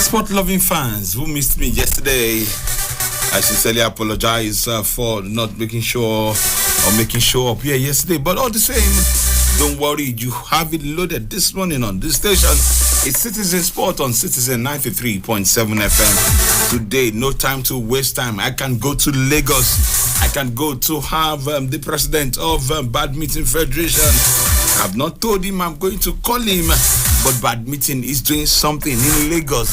Sport-loving fans who missed me yesterday, I sincerely apologize for not making sure or making sure up here yesterday. But all the same, don't worry, you have it loaded this morning on this station. It's Citizen Sport on Citizen 93.7 FM. Today, no time to waste time. I can go to Lagos. I can go to have the president of Badminton Federation. I've not told him I'm going to call him, but badminton is doing something in Lagos.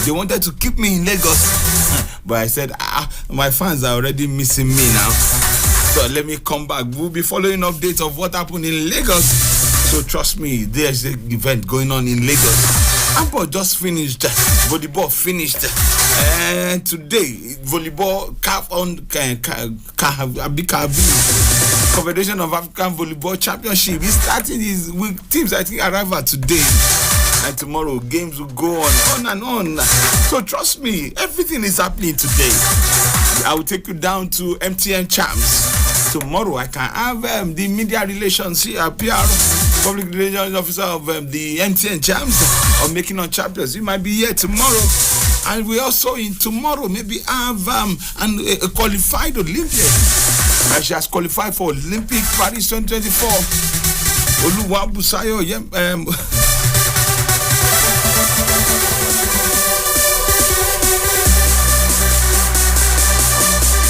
They wanted to keep me in Lagos, but I said, my fans are already missing me now. So let me come back. We'll be following updates of what happened in Lagos. So trust me, there's an event going on in Lagos. Handball just finished. Volleyball finished. And today, volleyball Confederation of African Volleyball Championship is starting with teams, I think, arrival today. And tomorrow, games will go on and on. So trust me, everything is happening today. I will take you down to MTN Champs. Tomorrow, I can have the media relations here, PR, public relations officer of the MTN Champs, or making on champions. You might be here tomorrow. And we also in tomorrow maybe have a qualified Olympian. She has qualified for Olympic Paris 2024. Busayo,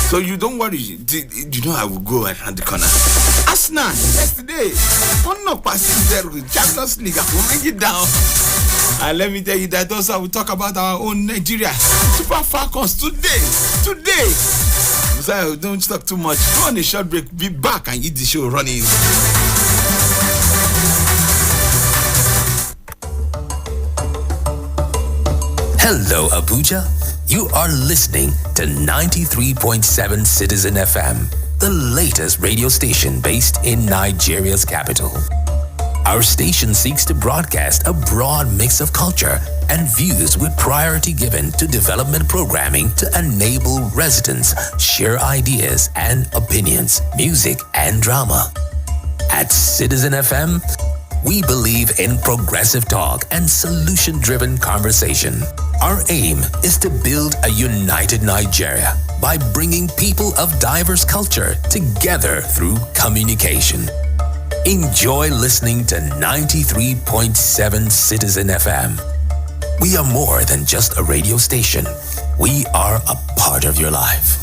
so you don't worry. You know I will go around the corner. Arsenal yesterday, 1-0 Champions League. I will bring it down. And let me tell you that also I will talk about our own Nigeria Super Falcons today. So don't talk too much. Go on a short break. Be back and eat the show running. Hello, Abuja. You are listening to 93.7 Citizen FM, the latest radio station based in Nigeria's capital. Our station seeks to broadcast a broad mix of culture and views with priority given to development programming to enable residents share ideas and opinions, music and drama. At Citizen FM, we believe in progressive talk and solution-driven conversation. Our aim is to build a united Nigeria by bringing people of diverse culture together through communication. Enjoy listening to 93.7 Citizen FM. We are more than just a radio station. We are a part of your life.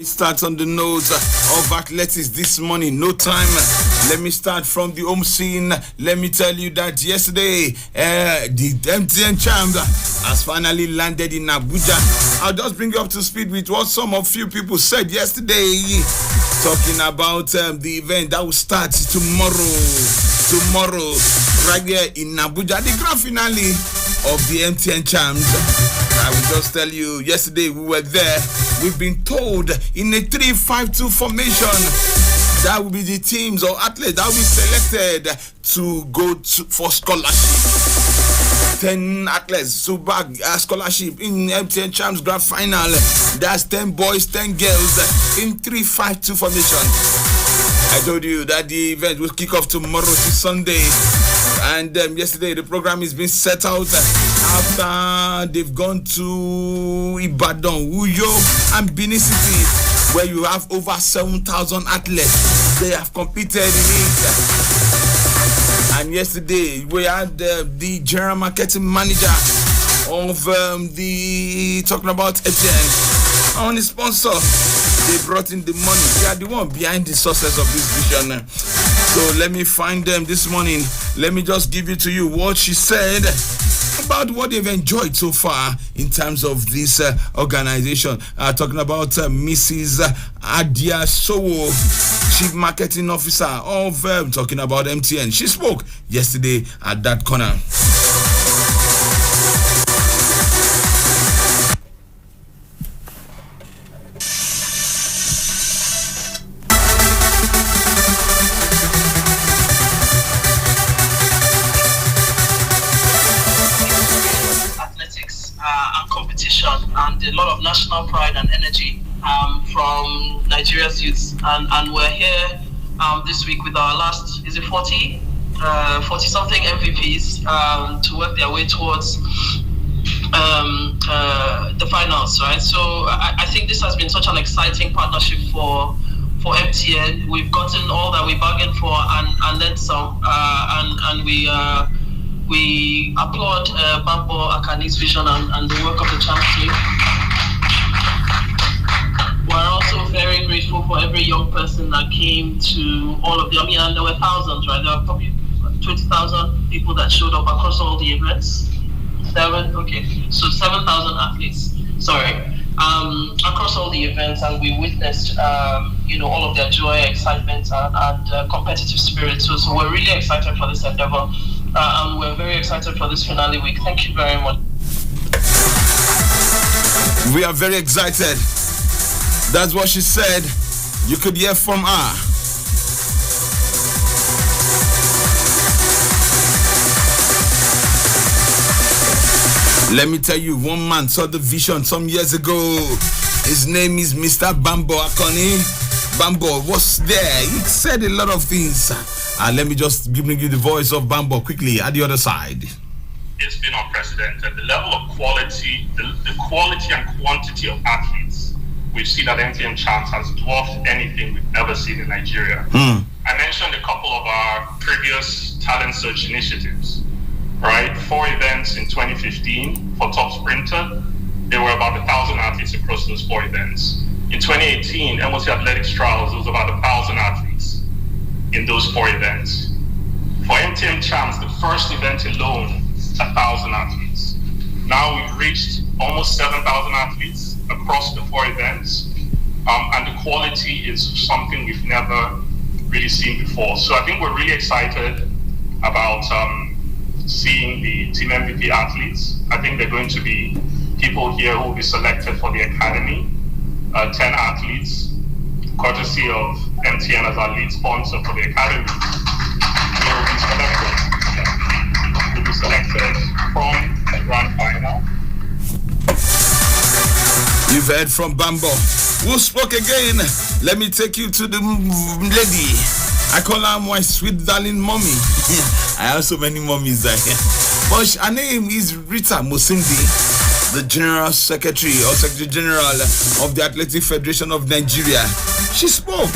Start on the nose of athletics this morning. No time. Let me start from the home scene. Let me tell you that yesterday, the MTN champ has finally landed in Abuja. I'll just bring you up to speed with what some of few people said yesterday, talking about the event that will start tomorrow, right here in Abuja, the grand finale of the MTN champs. I will just tell you, yesterday we were there. We've been told in a 3-5-2 formation that will be the teams or athletes that will be selected to go for scholarship. 10 athletes to bag a scholarship in MTN Champs Grand Final. That's 10 boys, 10 girls in 3-5-2 formation. I told you that the event will kick off tomorrow to Sunday. And yesterday the program is being set out after they've gone to Ibadan, Uyo and Benin City, where you have over 7,000 athletes. They have competed in it. And yesterday we had the general marketing manager of talking about Etienne on the sponsor. They brought in the money. They are the one behind the success of this vision. So let me find them this morning. Let me just give it to you what she said about what they've enjoyed so far in terms of this organization. Talking about Mrs. Adia Sowo, Chief Marketing Officer of talking about MTN. She spoke yesterday at that corner. competition and a lot of national pride and energy from Nigeria's youth. And we're here this week with our last, is it 40 something MVPs to work their way towards the finals, right? So I think this has been such an exciting partnership for MTN. We've gotten all that we bargained for and then some, and we applaud Bambo Akani's vision and the work of the Champs team. We're also very grateful for every young person that came to all of them. I mean, and there were thousands, right? There were probably 20,000 people that showed up across all the events. 7,000 athletes. Across all the events, and we witnessed, all of their joy, excitement, and competitive spirit. So we're really excited for this endeavor, and we're very excited for this finale week. Thank you very much. We are very excited. That's what she said. You could hear from her. Let me tell you, one man saw the vision some years ago. His name is Mr. Bambo Akani. Bambo was there. He said a lot of things. Let me just give you the voice of Bambo quickly at the other side. It's been unprecedented. The level of quality, the quality and quantity of athletes we've seen at MTN Champs has dwarfed anything we've ever seen in Nigeria. I mentioned a couple of our previous talent search initiatives. Right, 4 events in 2015 for top sprinter. There were about 1,000 athletes across those 4 events. In 2018, MOC Athletics Trials, there was about 1,000 athletes in those 4 events. For MTN Champs, the first event alone, 1,000 athletes. Now we've reached almost 7,000 athletes across the 4 events, and the quality is something we've never really seen before. So I think we're really excited about seeing the team MVP athletes. I think they're going to be people here who will be selected for the academy, 10 athletes, courtesy of MTN as our lead sponsor for the academy. They will be selected from the grand final. You've heard from Bambo. Who spoke again? Let me take you to the lady. I call her my sweet darling mommy. I have so many mommies there. But her name is Rita Musindi, the General Secretary or Secretary General of the Athletic Federation of Nigeria. She spoke.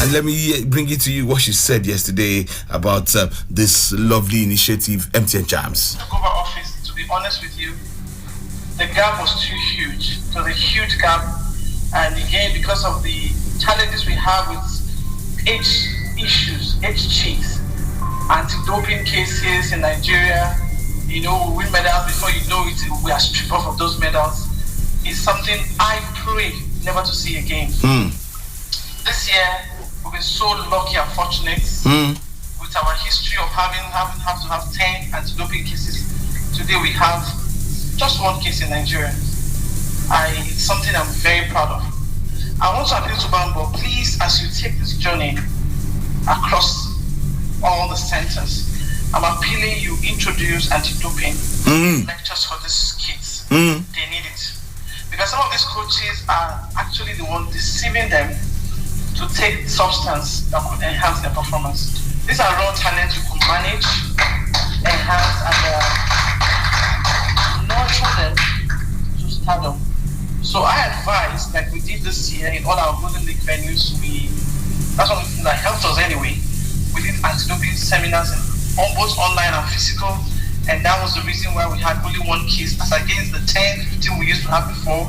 And let me bring it to you what she said yesterday about this lovely initiative, MTN Champs. I took over office, to be honest with you, the gap was too huge. It was a huge gap. And again, because of the challenges we have with age issues, age cheats, anti-doping cases in Nigeria, we win medals before you know it, we are stripped off of those medals. It's something I pray never to see again. This year, we've been so lucky and fortunate with our history of having to have 10 anti-doping cases. Today we have just 1 case in Nigeria. It's something I'm very proud of. I want to appeal to Bambo, please, as you take this journey across all the centers, I'm appealing you introduce anti-doping lectures for these kids. They need it. Because some of these coaches are actually the ones deceiving them to take substance that could enhance their performance. These are raw talents we could manage, enhance, and nurture them to stardom. So I advise, like we did this year in all our Golden League venues, that's one of the things that helped us anyway. We did anti-doping seminars on both online and physical, and that was the reason why we had only 1 case as against the 10, 15 we used to have before,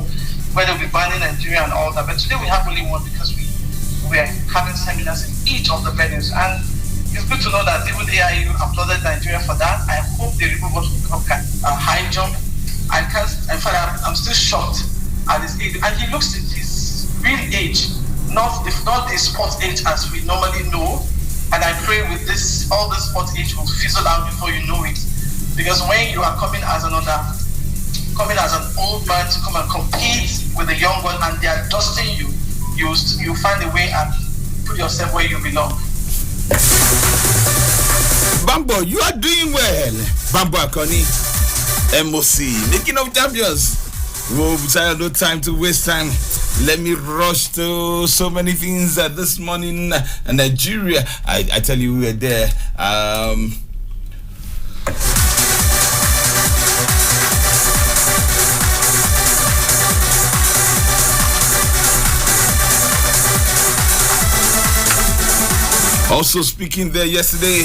where they'll be banning Nigeria and all that. But today we have only 1 because we are having seminars in each of the venues. And it's good to know that even AIU applauded Nigeria for that. I hope they remove what we call high jump. In fact, I'm still shocked at his age. And he looks at his real age, not the sports age as we normally know. And I pray with this, all the sports age will fizzle out before you know it. Because when you are coming as an old man to come and compete with a young one and they are dusting you, you find a way and put yourself where you belong. Bambo, you are doing well. Bambo Akani, MOC, making of champions. Whoa, Busayo, no time to waste time. Let me rush to so many things this morning. Nigeria, I tell you, we were there. Also speaking there yesterday,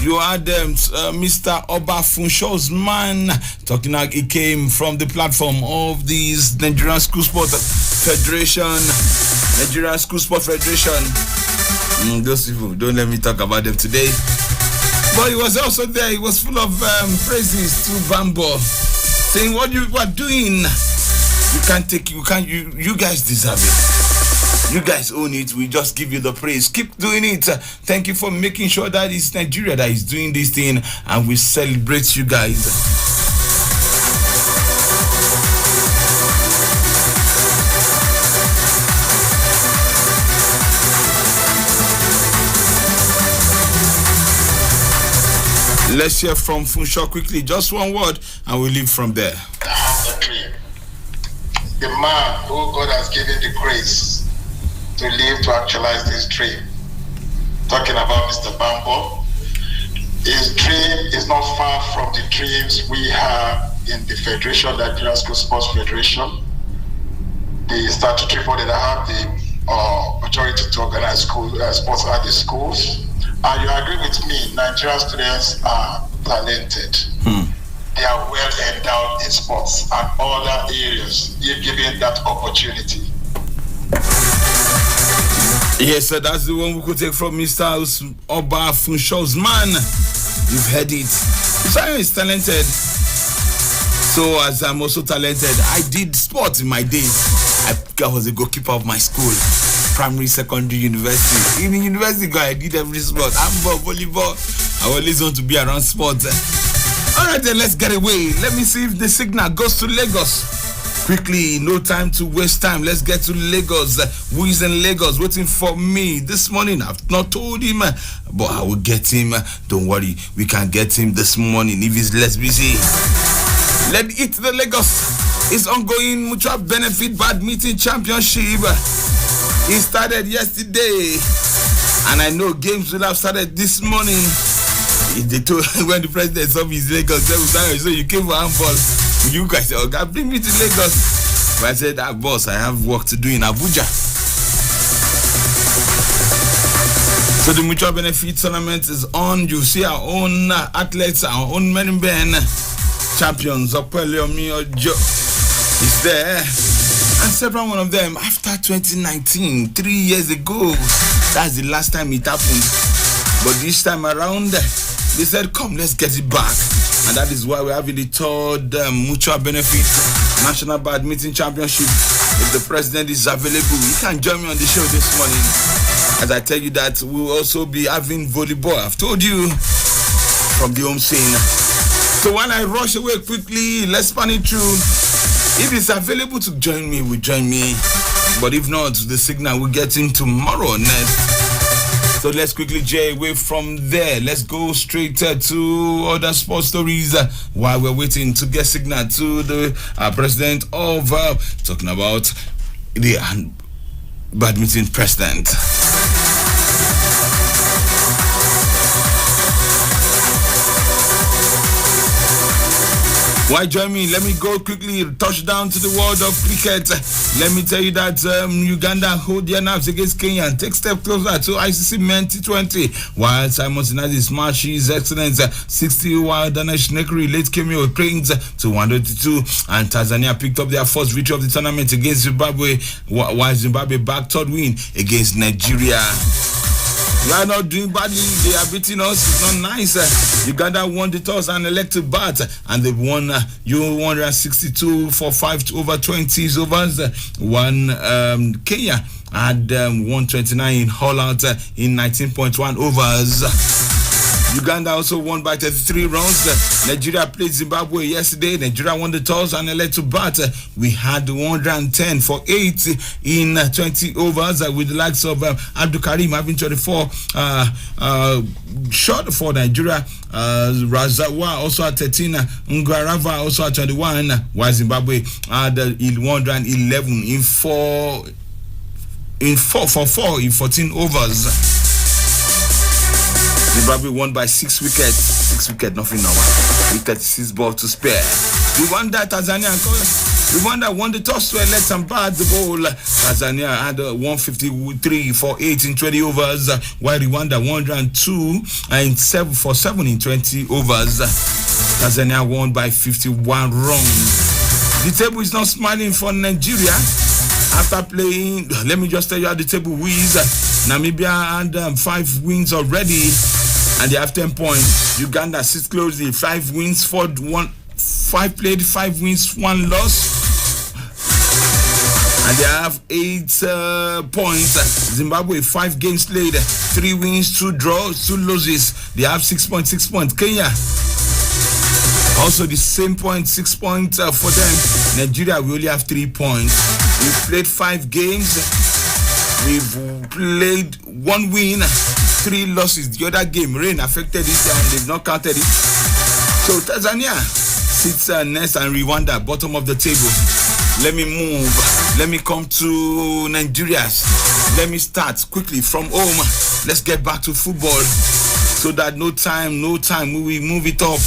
you had Mr. Oba Funsho's man talking like he came from the platform of the Nigerian School Sport Federation. Nigerian School Sport Federation. Those people, don't let me talk about them today. But he was also there. He was full of praises to Bambo, saying what you are doing, you guys deserve it. You guys own it. We just give you the praise. Keep doing it. Thank you for making sure that it's Nigeria that is doing this thing, and we celebrate you guys. Let's hear from Funsho quickly. Just one word, and we'll leave from there. The man who God has given the grace to live to actualize this dream. Talking about Mr. Bambo, his dream is not far from the dreams we have in the Federation, the Nigerian School Sports Federation, the statutory body that have the authority to organize sports at the schools. And you agree with me, Nigerian students are talented. They are well endowed in sports and other areas, if given that opportunity. Yes, sir, that's the one we could take from Mr. Oba Funsho's man. You've heard it. Busayo is talented. So, as I'm also talented, I did sports in my days. I was a goalkeeper of my school, primary, secondary, university. In the university, I did every sport. Handball, volleyball. I always want to be around sports. All right, then, let's get away. Let me see if the signal goes to Lagos. Quickly, no time to waste time. Let's get to Lagos. Who is in Lagos waiting for me this morning? I've not told him, but I will get him. Don't worry, we can get him this morning if he's less busy. Let it the Lagos. It's ongoing mutual benefit badminton championship. It started yesterday, and I know games will have started this morning. They told when the president of his Lagos said, so you came for handball. You guys said, okay, bring me to Lagos. But I said, boss, I have work to do in Abuja. So the mutual benefit tournament is on. You see our own athletes, our own men and men champions. Opeliomi Ojo is there. And several one of them after 2019, 3 years ago. That's the last time it happened. But this time around, they said, come, let's get it back. And that is why we're having the third mutual benefit National Badminton Championship. If the president is available, he can join me on the show this morning. As I tell you that we'll also be having volleyball. I've told you from the home scene. So when I rush away quickly, let's span it through. If it's available to join me, will join me. But if not, the signal will get in tomorrow next. So let's quickly jay away from there. Let's go straight to other sports stories while we're waiting to get signal to the president of talking about the badminton president. Why join me? Let me go quickly touch down to the world of cricket. Let me tell you that Uganda hold their nerves against Kenya and take step closer to ICC Men T20. While Simon Sinadi smashes excellence 60, while Danesh Nekri late cameo cranes to 182, and Tanzania picked up their first victory of the tournament against Zimbabwe, while Zimbabwe backed third win against Nigeria. We are not doing badly. They are beating us. It's not nice. Uganda won the toss and elected bat, and they won 162 for 5 over 20 overs. Kenya had 129 in all out in 19.1 overs. Uganda also won by 33 runs. Nigeria played Zimbabwe yesterday. Nigeria won the toss and led to bat. We had 110 for 8 in 20 overs with the likes of Abdul Karim having 24 shot for Nigeria. Razawa also at 13. Ngarava also at 21. While Zimbabwe had 111 in 4 in 14 overs. Zimbabwe won by 6 wickets. 6 wickets, nothing now. With 36 balls to spare. Rwanda won the toss to elect and bat the ball. Tanzania had 153 for 8 in 20 overs, while Rwanda 102 and 7 for 7 in 20 overs. Tanzania won by 51 runs. The table is not smiling for Nigeria. After playing, let me just tell you how the table is. Namibia had 5 wins already, and they have 10 points. Uganda sits closely, 5 wins, 5 played, 5 wins, 1 loss, and they have 8 points. Zimbabwe 5 games played, 3 wins, 2 draws, 2 losses. They have 6 points. Kenya also the same point, 6 points for them. Nigeria, we only have 3 points. We've played 5 games. We've played 1 win, 3 losses. The other game, rain affected it and they've not counted it. So Tanzania sits next and Rwanda bottom of the table. Let me move. Let me come to Nigeria. Let me start quickly from home. Let's get back to football so that no time, we move it up.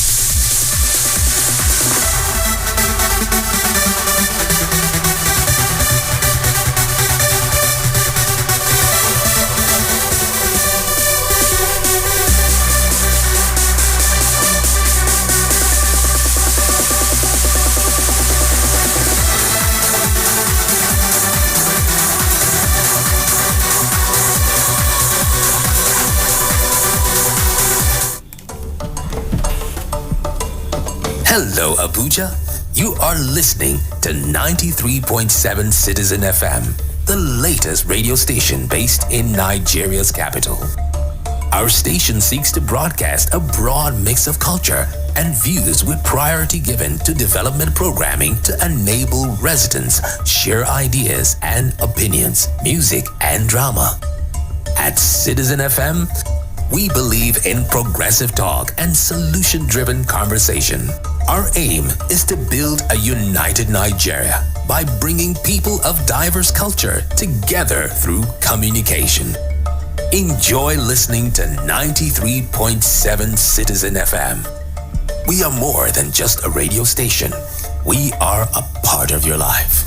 Hello, Abuja. You are listening to 93.7 Citizen FM, the latest radio station based in Nigeria's capital. Our station seeks to broadcast a broad mix of culture and views with priority given to development programming to enable residents share ideas and opinions, music and drama. At Citizen FM, we believe in progressive talk and solution-driven conversation. Our aim is to build a united Nigeria by bringing people of diverse culture together through communication. Enjoy listening to 93.7 Citizen FM. We are more than just a radio station. We are a part of your life.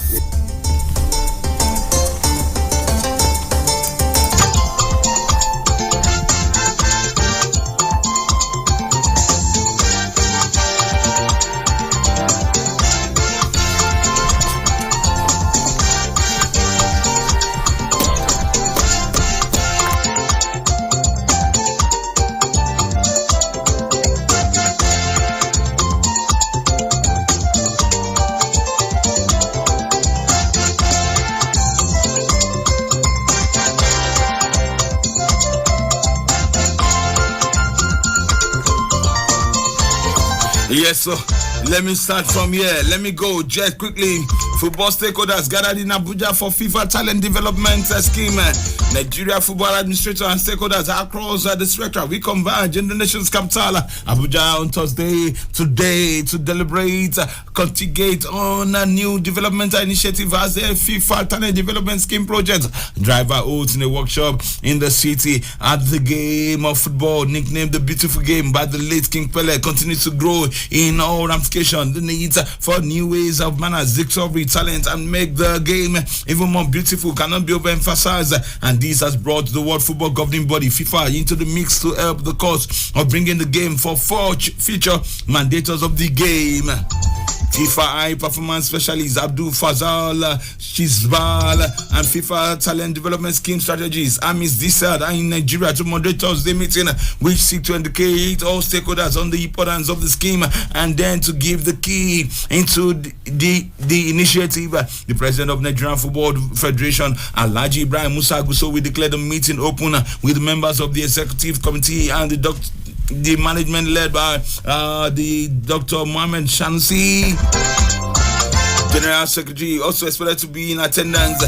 Yes, so let me start from here. Let me go just quickly. Football stakeholders gathered in Abuja for FIFA Talent Development Scheme. Nigeria Football Administrator and stakeholders across the spectrum. We converge in the nation's capital, Abuja, on Thursday today to deliberate, contingate on a new developmental initiative as the FIFA Talent Development Scheme project. Driver oaths in a workshop in the city at the game of football, nicknamed the beautiful game by the late King Pele, continues to grow in all ramifications. The needs for new ways of manners, discovery, talent, and make the game even more beautiful cannot be overemphasized. And this has brought the World Football Governing Body, FIFA, into the mix to help the cause of bringing the game for 4 future mandators of the game. FIFA High Performance Specialist Abdul Fazal Shizbal and FIFA Talent Development Scheme Strategies Amis Dissad are in Nigeria to moderate Thursday meeting, which seek to educate all stakeholders on the importance of the scheme and then to give the key into the initiative. The president of Nigerian Football Federation, Alhaji Ibrahim Musa Guso, will declare the meeting open with members of the executive committee and the the management led by the Dr. Mohammed Shamsi. General Secretary also expected to be in attendance.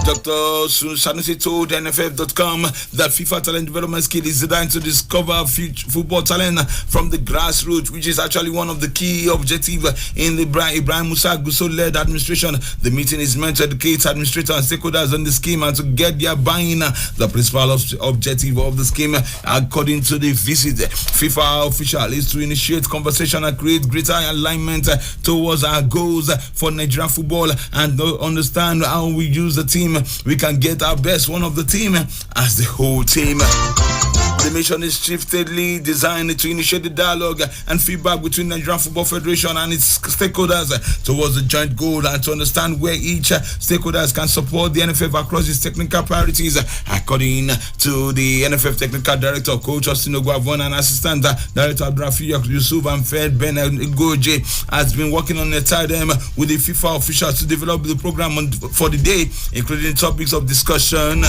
Dr. Sanusi told NFF.com that FIFA Talent Development Scheme is designed to discover football talent from the grassroots, which is actually one of the key objectives in the Ibrahim Musa Gusso-led administration. The meeting is meant to educate administrators and stakeholders on the scheme and to get their buy-in. The principal objective of the scheme, according to the visit, FIFA official, is to initiate conversation and create greater alignment towards our goals for Nigerian football and understand how we use the team. We can get our best one of the team as the whole team. The mission is shiftedly designed to initiate the dialogue and feedback between Nigerian Football Federation and its stakeholders towards the joint goal and to understand where each stakeholders can support the NFF across its technical priorities. According to the NFF Technical Director, Coach Austin Ogwavon, and Assistant Director Abdurafi Yusuf and Fed Ben Goje has been working on a tandem with the FIFA officials to develop the program for the day, including topics of discussion.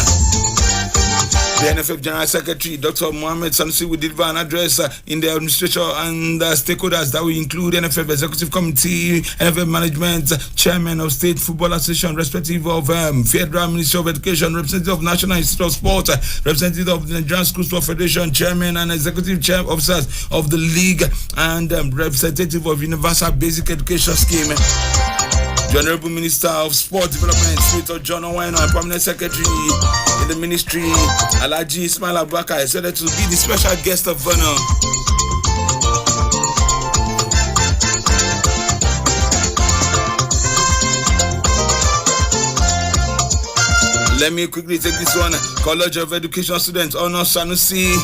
The NFF General Secretary, Dr. Mohammed Sanusi, will deliver an address in the administration and stakeholders that will include NFF Executive Committee, NFF Management, Chairman of State Football Association, respective of Federal Ministry of Education, representative of National Institute of Sport, representative of the Nigerian School Sport Federation, Chairman and Executive Chair Officers of the League, and representative of Universal Basic Education Scheme. The Honorable Minister of Sport Development, Senator John Owino, and Permanent Secretary in the Ministry, Alhaji Ismail Abubakar, is said to be the special guest of honor. Let me quickly take this one. College of Education students honor Sanusi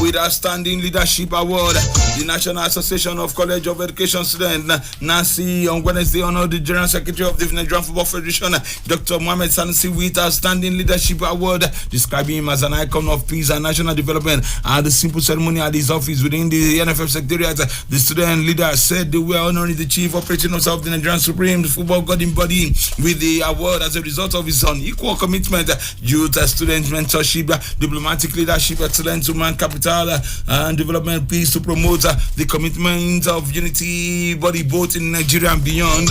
with outstanding leadership award. The National Association of College of Education Students, NASI, on Wednesday honored the General Secretary of the Nigerian Football Federation, Dr. Mohammed Sanusi, with outstanding leadership award, describing him as an icon of peace and national development. At the simple ceremony at his office within the NFF Secretariat, the student leader said they were honoring the Chief Operating Officer of the Nigerian Supreme Football Governing Body with the award as a result of his unequal commitment, youth, student mentorship, diplomatic leadership, excellence, human capital, and development, peace, to promote the commitment of unity body both in Nigeria and beyond.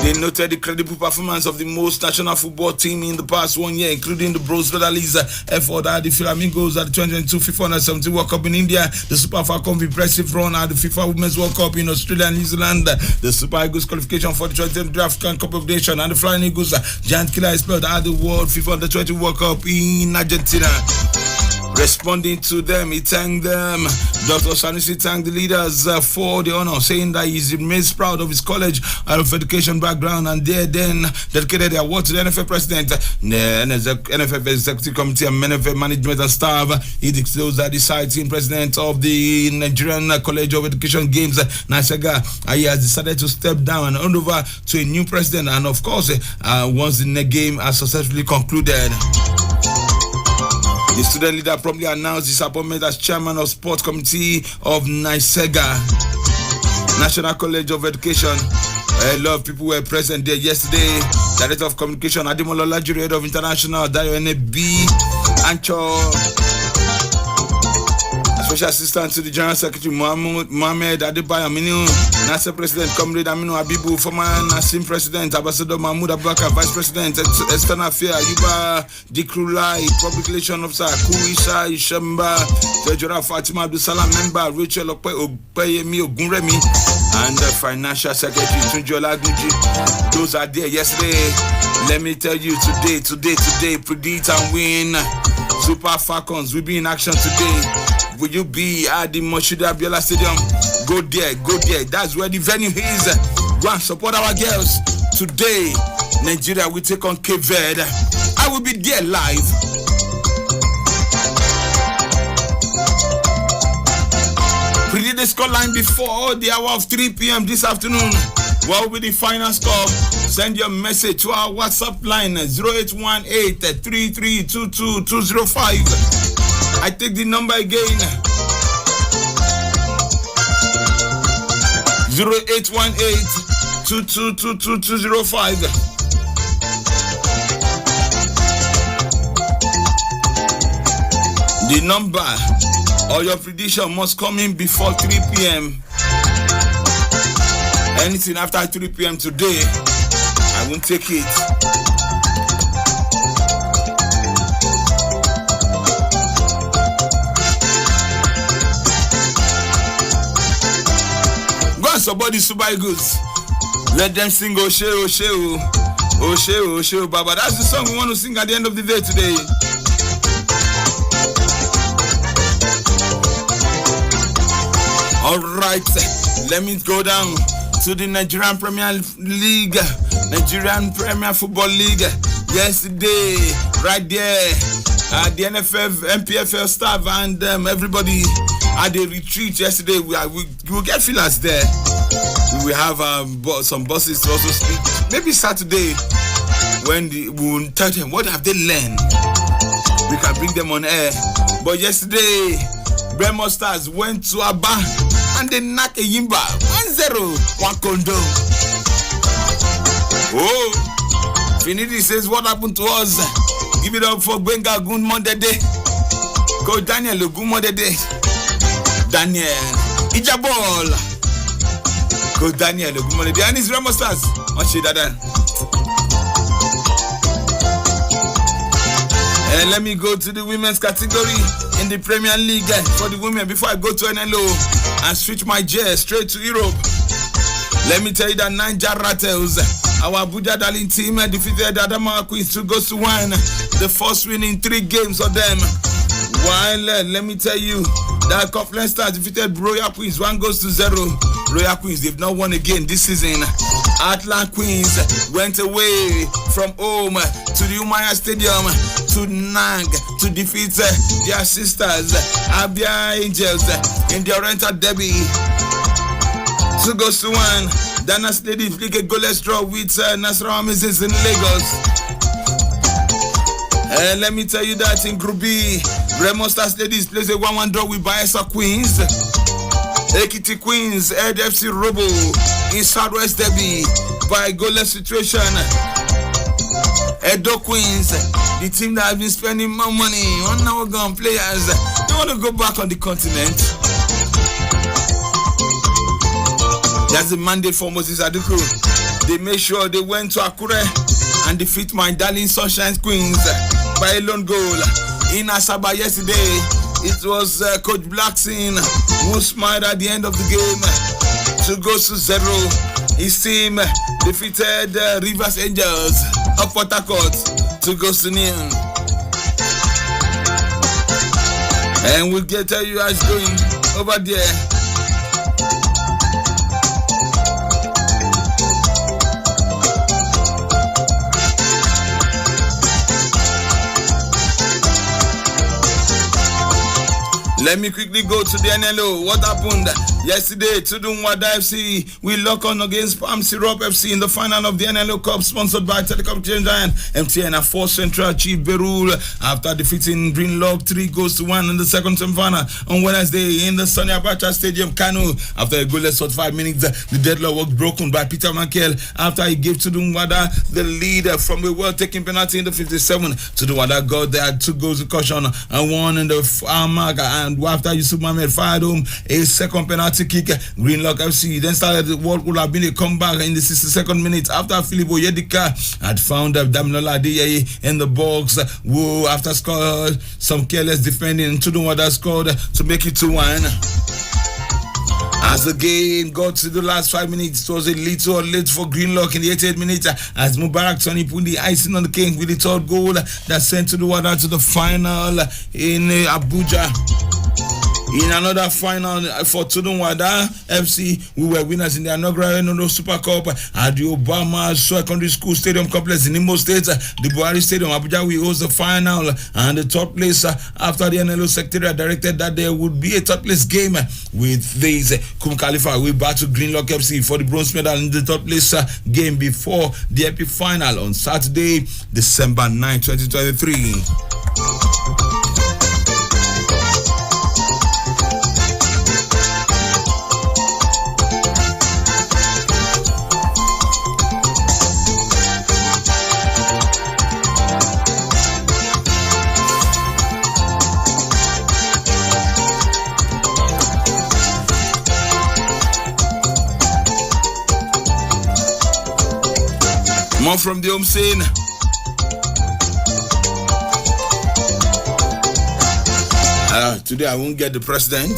They noted the credible performance of the most national football team in the past 1 year, including the bronze medalist effort at the Flamingos at the 2022 FIFA Under-17 World Cup in India, the Super Falcons' impressive run at the FIFA Women's World Cup in Australia and New Zealand, the Super Eagles qualification for the 20th African Cup of Nations, and the Flying Eagles giant killer expelled at the World FIFA Under-20 World Cup in Argentina. Responding to them, he thanked them. Dr. Sanusi thanked the leaders for the honor, saying that he remains proud of his college of education background, and they then dedicated the award to the NFF President, the NFF Executive Committee, and NFF Management and Staff. He disclosed that the side team president of the Nigerian College of Education Games, Nasaga, he has decided to step down and hand over to a new president, and of course, once the game has successfully concluded. The student leader promptly announced his appointment as chairman of Sports Committee of NISEGA, National College of Education. A lot of people were present there yesterday. Director of Communication, Ademola Lajiri, Head of International, Dayo NB, Ancho, Special Assistant to the General Secretary, Mohammed Adebayo Aminu, NASA President, Comrade Aminu Abibu, former Nasim President, Ambassador Mahmoud Abubakar, Vice President, External Affairs, Yuba Dikrulai, Public Relations Officer, Kuisha Ishamba, Treasurer Fatima Abdusalam, Member, Rachel Opeyemi Ogunremi, and Financial Secretary, Tunji Olagunji. Those are there yesterday. Let me tell you, today, predict and win. Super Falcons will be in action today. Will you be at the Moshood Abiola Stadium? Go there. That's where the venue is. Go and support our girls. Today, Nigeria will take on Cape Verde. I will be there live. Predict the scoreline before the hour of 3 p.m. this afternoon. What will be the final score? Send your message to our WhatsApp line 0818-3322-205. I take the number again. 0818-2222-205. The number or your prediction must come in before 3 p.m. Anything after 3 p.m. today, I won't take it. Go and somebody super goods. Let them sing Oshe, Oshe, Oshe, Oshe, Baba. That's the song we want to sing at the end of the day today. All right, let me go down to the Nigerian Premier League, Nigerian Premier Football League. Yesterday, right there, the NFF, MPFL staff and everybody at the retreat yesterday. We will get fillers there. We will have some buses to also speak. Maybe Saturday, when we will tell them what have they learned. We can bring them on air. But yesterday, Bremo Stars went to Aba and they knocked a Yimba 1-0, one condo. Oh, Finidi says, what happened to us? Give it up for Benga Gunmondede. Coach Daniel Gunmondede. Daniel Ijabol. Coach Daniel Gunmondede. And his Bremo Stars. And let me go to the women's category in the Premier League for the women before I go to NLO and switch my gear straight to Europe. Let me tell you that Niger Rattles, our Abuja darling team, defeated Adamawa Queens 2-1. The first win in 3 games for them. While let me tell you that Coughlin Stars defeated Royal Queens 1-0. Royal Queens, they've not won again this season. Atlant Queens went away from home to the Umaya Stadium to Nang to defeat their sisters Abia Angels in the Oriental Derby. 2-1. Danas Ladies played a goalless draw with Nasarawa Amazons in Lagos. Let me tell you that in Group B, Remo Stars Ladies plays a 1-1 draw with Bayelsa Queens. Ekiti Queens, FC Robo in Southwest Derby by goalless situation. Edo Queens, the team that has been spending more money on our gun players, they want to go back on the continent. That's the mandate for Moses Aduku. They made sure they went to Akure and defeat my darling Sunshine Queens by a lone goal. In Asaba yesterday, it was Coach Blackson who smiled at the end of the game. 2-0. His team defeated Rivers Angels of Port Harcourt 2-0. And we'll tell you how it's going over there. Let me quickly go to the NLO. What happened yesterday? Tudunwada FC we lock on against Palm Syrup FC in the final of the NLO Cup, sponsored by Telecom Giant MTN and 4 Central Chief Berul after defeating Greenlock 3-1 in the second semi-final on Wednesday in the Sunny Abacha Stadium, Kano. After a goalless 45 minutes, the deadlock was broken by Peter Makel after he gave Tudunwada the lead from a well-taken penalty in the 57th. Tudunwada got there 2 goals in caution and 1 in the mark, and after Yusuf Mohamed fired home a second penalty kick, Greenlock FC then started what would have been a comeback in the 62nd minute after Philip Oyedika had found Daminola Adeyeye in the box. Whoa, after scored some careless defending, Tudunwada scored to make it 2-1. As the game got to the last 5 minutes, it was a little late for Greenlock in the 88th minute as Mubarak Tony put the icing on the cake with the third goal that sent Tudunwada to the final in Abuja. In another final for Tudunwada FC, we were winners in the inaugural Super Cup at the Obama Secondary School Stadium Complex in Imo State. The Buhari Stadium, Abuja, we host the final and the third place after the NLO Secretariat directed that there would be a third place game with this Kum Khalifa. We battle Greenlock FC for the bronze medal in the third place game before the epic final on Saturday, December 9, 2023. More from the home scene. Today I won't get the president.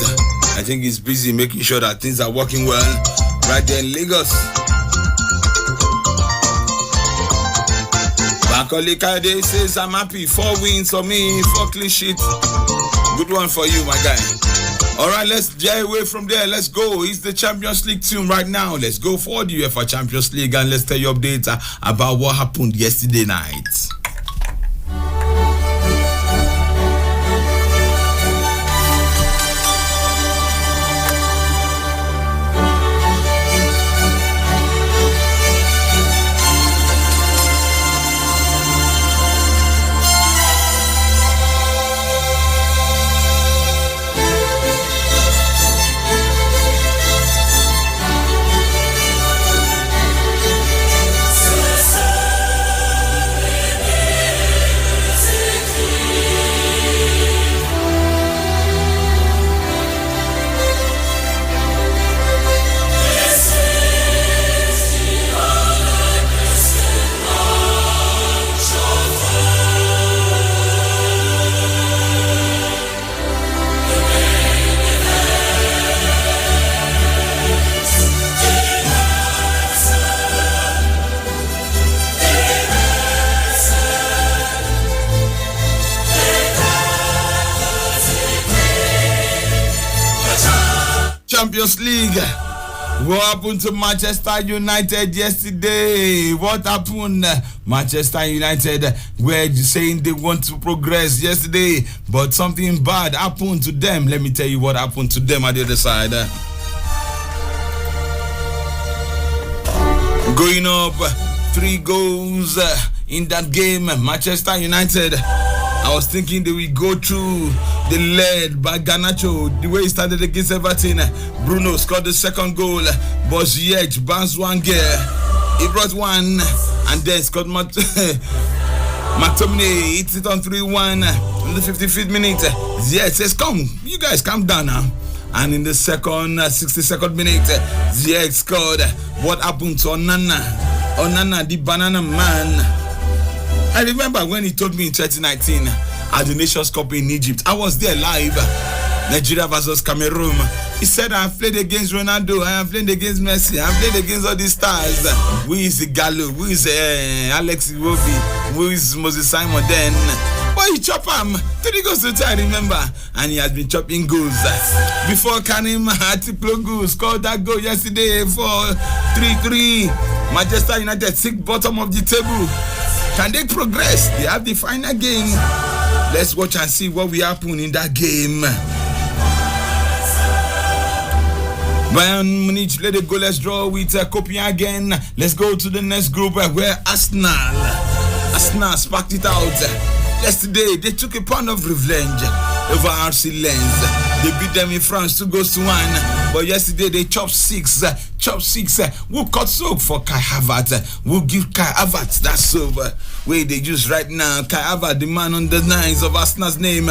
I think he's busy making sure that things are working well right there in Lagos. Bakoli Kade says, I'm happy. 4 wins for me, 4 clean sheets. Good one for you, my guy. All right, let's get away from there. Let's go. It's the Champions League tune right now. Let's go for the UEFA Champions League and let's tell you updates about what happened yesterday night. Champions League. What happened to Manchester United yesterday? What happened? Manchester United were saying they want to progress yesterday, but something bad happened to them. Let me tell you what happened to them at the other side. Going up 3 goals in that game, Manchester United. I was thinking they will go through the lead by Garnacho, the way he started against Everton. Bruno scored the second goal, but Ziyech bounced one gear. He brought one, and then Scott McTominay hits it on 3-1 in the 55th minute. Ziyech says, come, you guys calm down now. And in the second 62nd minute, Ziyech scored. What happened to Onana? Onana, the banana man. I remember when he told me in 2019 at the Nations Cup in Egypt. I was there live. Nigeria versus Cameroon. He said, I have played against Ronaldo, I have played against Messi, I have played against all these stars. Who is Gallo? Who is Alex Iwobi? Who is Moses Simon then? But he chopped him. 3 goals to tie, I remember. And he has been chopping goals. Before Karim Atiplongu scored that goal yesterday for 3-3. Manchester United sit bottom of the table. Can they progress? They have the final game. Let's watch and see what will happen in that game. Bayern Munich led a goalless draw with Copenhagen. Let's go to the next group where Arsenal sparked it out. Yesterday, they took a pound of revenge over RC Lens. They beat them in France 2-1. But yesterday, they chopped 6. Who cut soap for Kai Havertz? Who give Kai Havertz that soap? Where they use right now. Kai Havertz, the man on the 9s of Arsenal's name.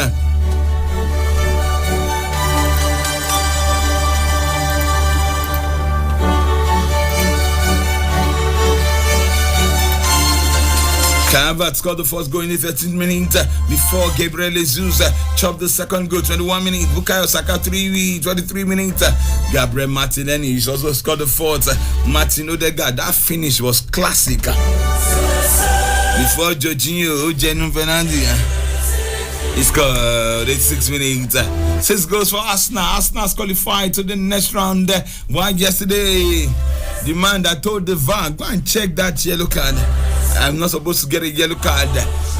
Kai Havertz scored the first goal in the 13th minute before Gabriel Jesus chopped the second goal, 21 minutes. Bukayo Saka 23 minutes. Gabriel Martinelli also scored the fourth. Martin Odegaard, that finish was classic. Before Jorginho, Jenu Fernandes, he scored 86 minutes. 6 goals for Arsenal. Arsenal's qualified to the next round. Why yesterday, the man that told the VAR, go and check that yellow card. I'm not supposed to get a yellow card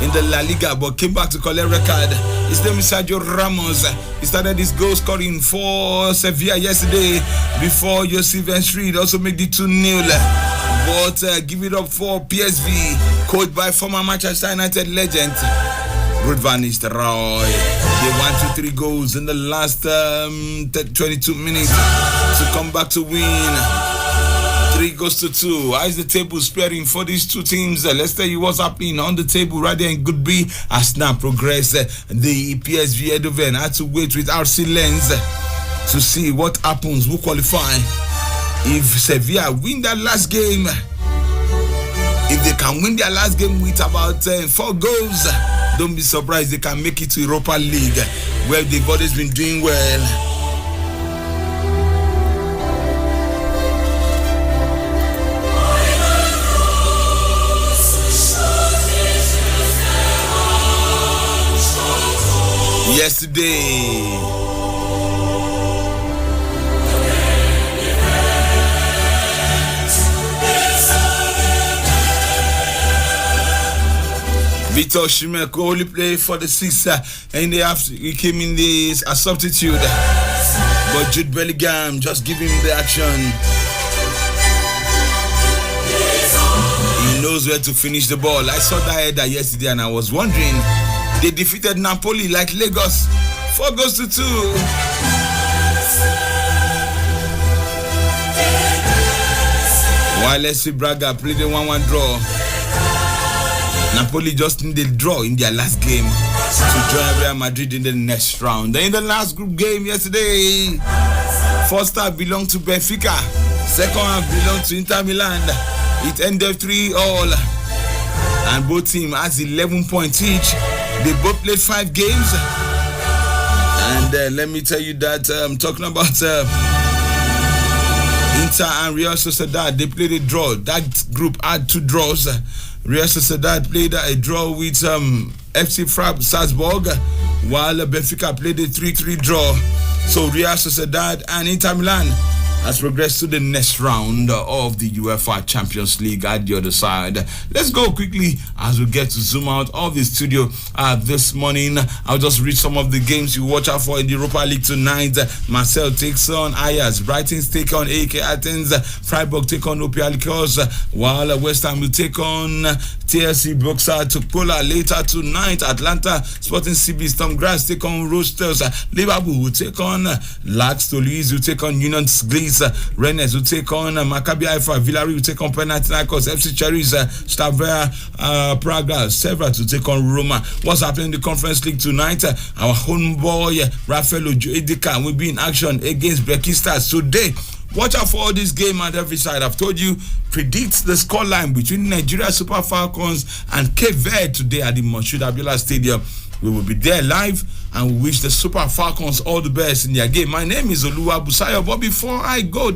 in the La Liga, but came back to collect a card. His name is Sergio Ramos. He started his goal scoring for Sevilla yesterday before Joseph Enstrid also made it 2-0. But give it up for PSV, coached by former Manchester United legend Ruud van Nistelrooy. They 1-2-3 goals in the last 22 minutes to come back to win. 3-2. How is the table spreading for these two teams? Let's tell you what's happening on the table right there in Goodby. Arsenal progress. The PSV Eindhoven had to wait with RC Lens to see what happens, who qualify. If Sevilla win that last game, If they can win their last game with about 4 goals, don't be surprised they can make it to Europa League, where they've always been doing well. Yesterday, Victor Shimeko only played for the 6 and he came in as a substitute, but Jude Bellingham just gave him the action. He knows where to finish the ball. I saw that header yesterday and I was wondering, they defeated Napoli like Lagos, 4 goals to 2. While SC Braga played a 1-1 draw. Napoli just needed a draw in their last game to join Real Madrid in the next round. Then in the last group game yesterday, first half belonged to Benfica, second half belonged to Inter Milan. It ended 3-3, and both teams has 11 points each. They both played 5 games, and let me tell you that talking about Inter and Real Sociedad, they played a draw. That group had 2 draws. Real Sociedad played a draw with FC Salzburg, while Benfica played a 3-3 draw. So Real Sociedad and Inter Milan has progressed to the next round of the UEFA Champions League at the other side. Let's go quickly as we get to zoom out of the studio this morning. I'll just read some of the games you watch out for in the Europa League tonight. Marseille takes on Ajax, Brighton take on AK Athens, Freiburg take on Olympiacos, while West Ham will take on TSC Boxa Tupola later tonight. Atlanta Sporting CB Storm Grass take on Roosters, Liverpool will take on Lax Toulouse will take on Union Glees, Rennes will take on Maccabi Haifa, Villarreal will take on Panathinaikos, FC Cherries, Slavia Praga, Sevilla to take on Roma. What's happening in the Conference League tonight? Our homeboy Rafael Ojo-Edika will be in action against Besiktas today. Watch out for all this game at every side. I've told you, predict the scoreline between Nigeria Super Falcons and Cape Verde today at the Moshood Abiola Stadium. We will be there live, and we wish the Super Falcons all the best in their game. My name is Busayo, but before I go,